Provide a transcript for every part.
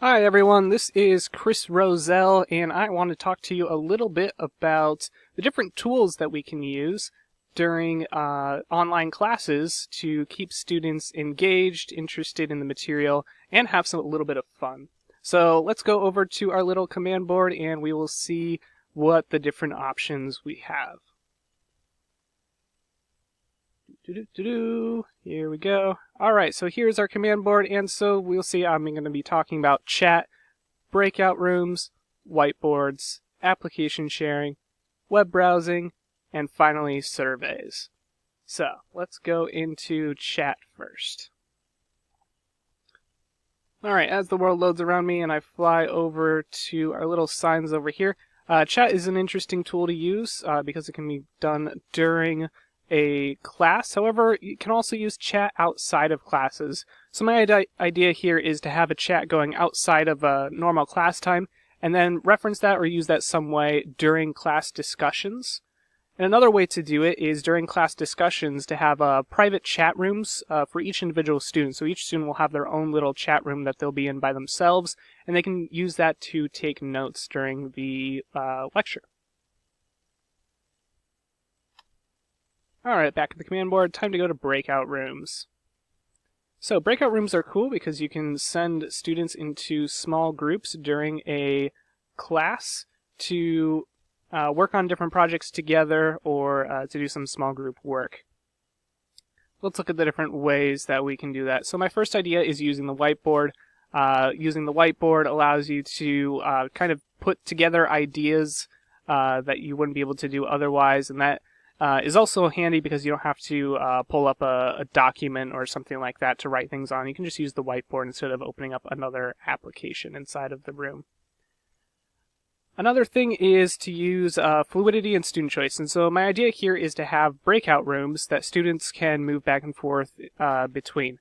Hi everyone, this is Chris Roselle, and I want to talk to you a little bit about the different tools that we can use during online classes to keep students engaged, interested in the material, and have a little bit of fun. So let's go over to our little command board and we will see what the different options we have. Here we go. Alright, so here's our command board, and so we'll see I'm going to be talking about chat, breakout rooms, whiteboards, application sharing, web browsing, and finally surveys. So let's go into chat first. Alright, as the world loads around me and I fly over to our little signs over here, chat is an interesting tool to use because it can be done during a class. However, you can also use chat outside of classes. So my idea here is to have a chat going outside of a normal class time and then reference that or use that some way during class discussions. And another way to do it is during class discussions to have private chat rooms for each individual student. So each student will have their own little chat room that they'll be in by themselves, and they can use that to take notes during the lecture. Alright, back at the command board, time to go to breakout rooms. So breakout rooms are cool because you can send students into small groups during a class to work on different projects together or to do some small group work. Let's look at the different ways that we can do that. So my first idea is using the whiteboard. Using the whiteboard allows you to kind of put together ideas that you wouldn't be able to do otherwise, and that is also handy because you don't have to pull up a document or something like that to write things on. You can just use the whiteboard instead of opening up another application inside of the room. Another thing is to use fluidity and student choice. And so my idea here is to have breakout rooms that students can move back and forth between.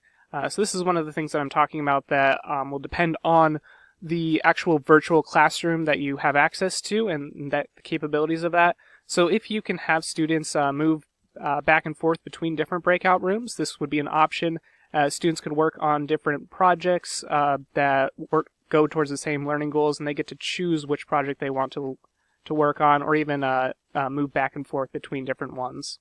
So this is one of the things that I'm talking about that will depend on the actual virtual classroom that you have access to and the capabilities of that. So if you can have students move back and forth between different breakout rooms, this would be an option. Students could work on different projects that go towards the same learning goals, and they get to choose which project they want to work on, or even move back and forth between different ones.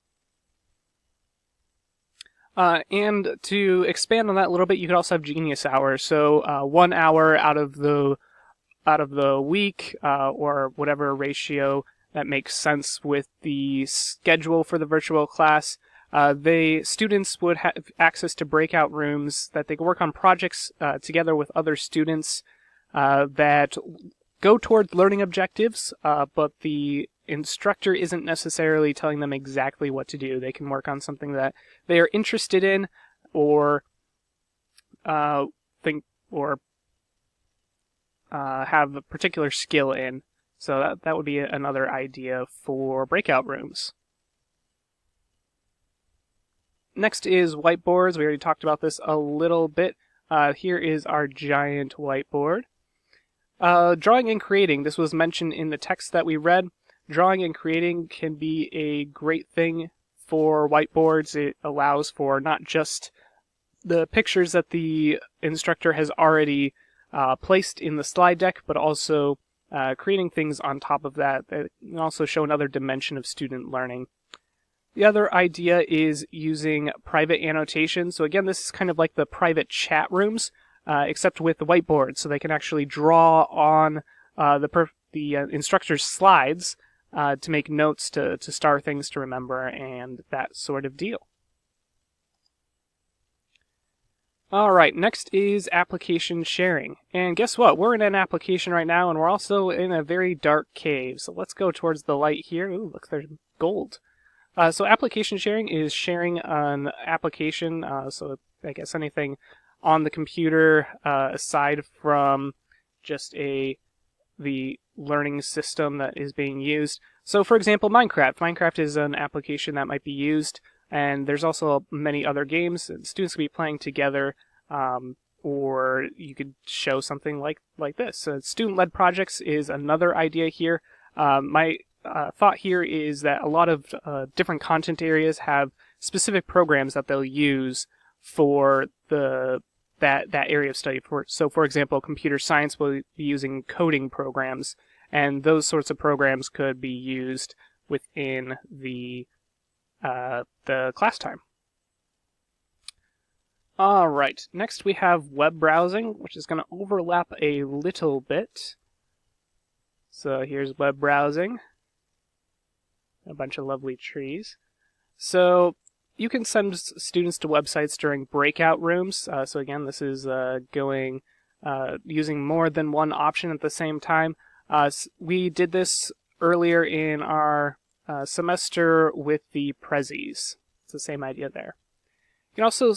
And to expand on that a little bit, you could also have Genius Hours. So 1 hour out of the week, or whatever ratio that makes sense with the schedule for the virtual class. Students would have access to breakout rooms that they can work on projects together with other students that go toward learning objectives, but the instructor isn't necessarily telling them exactly what to do. They can work on something that they are interested in or have a particular skill in. So that would be another idea for breakout rooms. Next is whiteboards. We already talked about this a little bit. Here is our giant whiteboard. Drawing and creating. This was mentioned in the text that we read. Drawing and creating can be a great thing for whiteboards. It allows for not just the pictures that the instructor has already placed in the slide deck, but also creating things on top of that can also show another dimension of student learning. The other idea is using private annotation. So again, this is kind of like the private chat rooms, except with the whiteboard, so they can actually draw on the instructor's slides to make notes, to star things to remember, and that sort of deal. Alright, next is application sharing. And guess what? We're in an application right now, and we're also in a very dark cave. So let's go towards the light here. Ooh, look, there's gold. So application sharing is sharing an application, so I guess anything on the computer aside from just the learning system that is being used. So for example, Minecraft. Minecraft is an application that might be used, and there's also many other games that students can be playing together, or you could show something like this. Student-led projects is another idea here. My thought here is that a lot of different content areas have specific programs that they'll use for the that area of study. So, for example, computer science will be using coding programs, and those sorts of programs could be used within the class time. All right, next we have web browsing, which is going to overlap a little bit. So here's web browsing, a bunch of lovely trees. So you can send students to websites during breakout rooms. So again, this is using more than one option at the same time. We did this earlier in our semester with the Prezis. It's the same idea there. You can also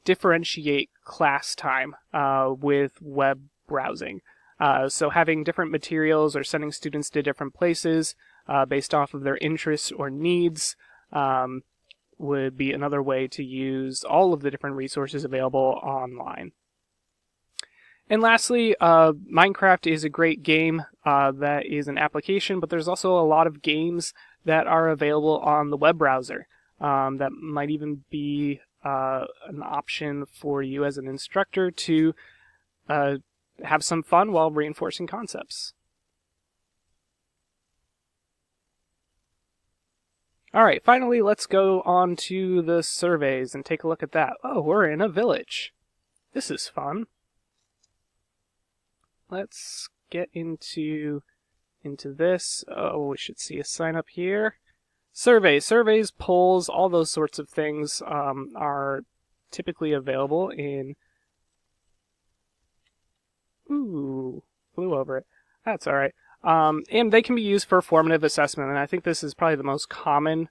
differentiate class time with web browsing. So having different materials or sending students to different places based off of their interests or needs would be another way to use all of the different resources available online. And lastly, Minecraft is a great game that is an application, but there's also a lot of games that are available on the web browser that might even be an option for you as an instructor to have some fun while reinforcing concepts. All right, finally, let's go on to the surveys and take a look at that. Oh, we're in a village. This is fun. Let's get into this. Oh, we should see a sign up here. Surveys, polls, all those sorts of things are typically available in... Ooh, flew over it. That's all right. And they can be used for formative assessment, and I think this is probably the most common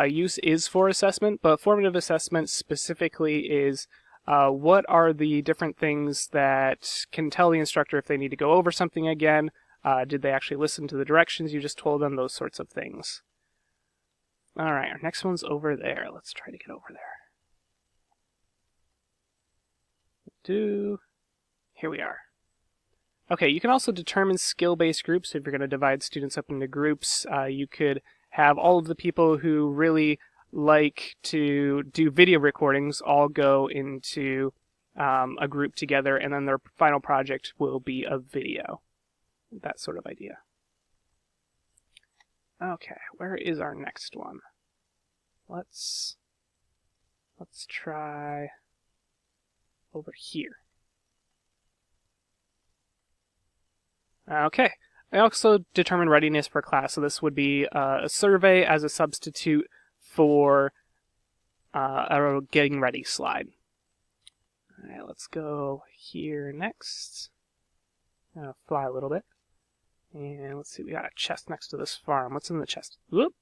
use is for assessment, but formative assessment specifically is what are the different things that can tell the instructor if they need to go over something again, did they actually listen to the directions you just told them, those sorts of things. All right, our next one's over there. Let's try to get over there. Here we are. Okay, you can also determine skill-based groups. If you're going to divide students up into groups, you could have all of the people who really like to do video recordings all go into a group together, and then their final project will be a video. That sort of idea. Okay, where is our next one? Let's try over here. Okay, I also determine readiness for class, so this would be a survey as a substitute for a getting ready slide. All right, let's go here next. Fly a little bit. And let's see, we got a chest next to this farm. What's in the chest? Whoop!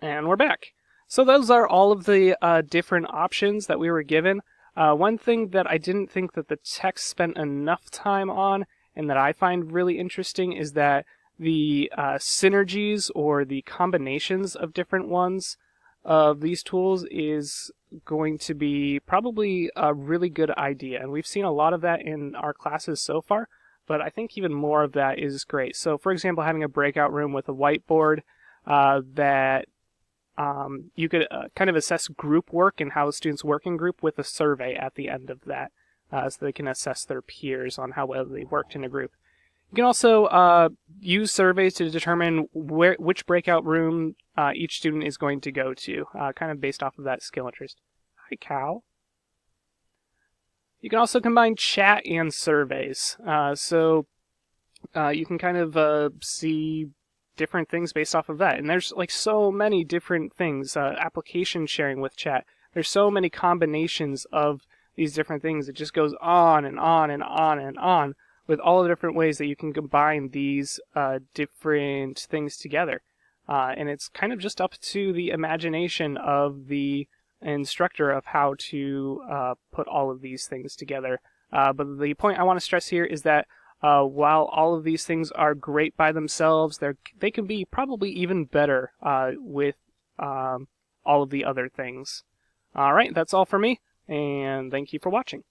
And we're back. So those are all of the different options that we were given. One thing that I didn't think that the text spent enough time on, and that I find really interesting, is that the synergies or the combinations of different ones of these tools is going to be probably a really good idea. And we've seen a lot of that in our classes so far, but I think even more of that is great. So for example, having a breakout room with a whiteboard that you could kind of assess group work and how students work in group with a survey at the end of that, so they can assess their peers on how well they worked in a group. You can also use surveys to determine which breakout room each student is going to go to, kind of based off of that skill interest. Hi, cow. You can also combine chat and surveys. So you can kind of see different things based off of that. And there's like so many different things. Application sharing with chat. There's so many combinations of these different things. It just goes on and on and on and on with all the different ways that you can combine these different things together. And it's kind of just up to the imagination of the instructor of how to put all of these things together. But the point I want to stress here is that while all of these things are great by themselves, they can be probably even better with all of the other things. All right, that's all for me, and thank you for watching.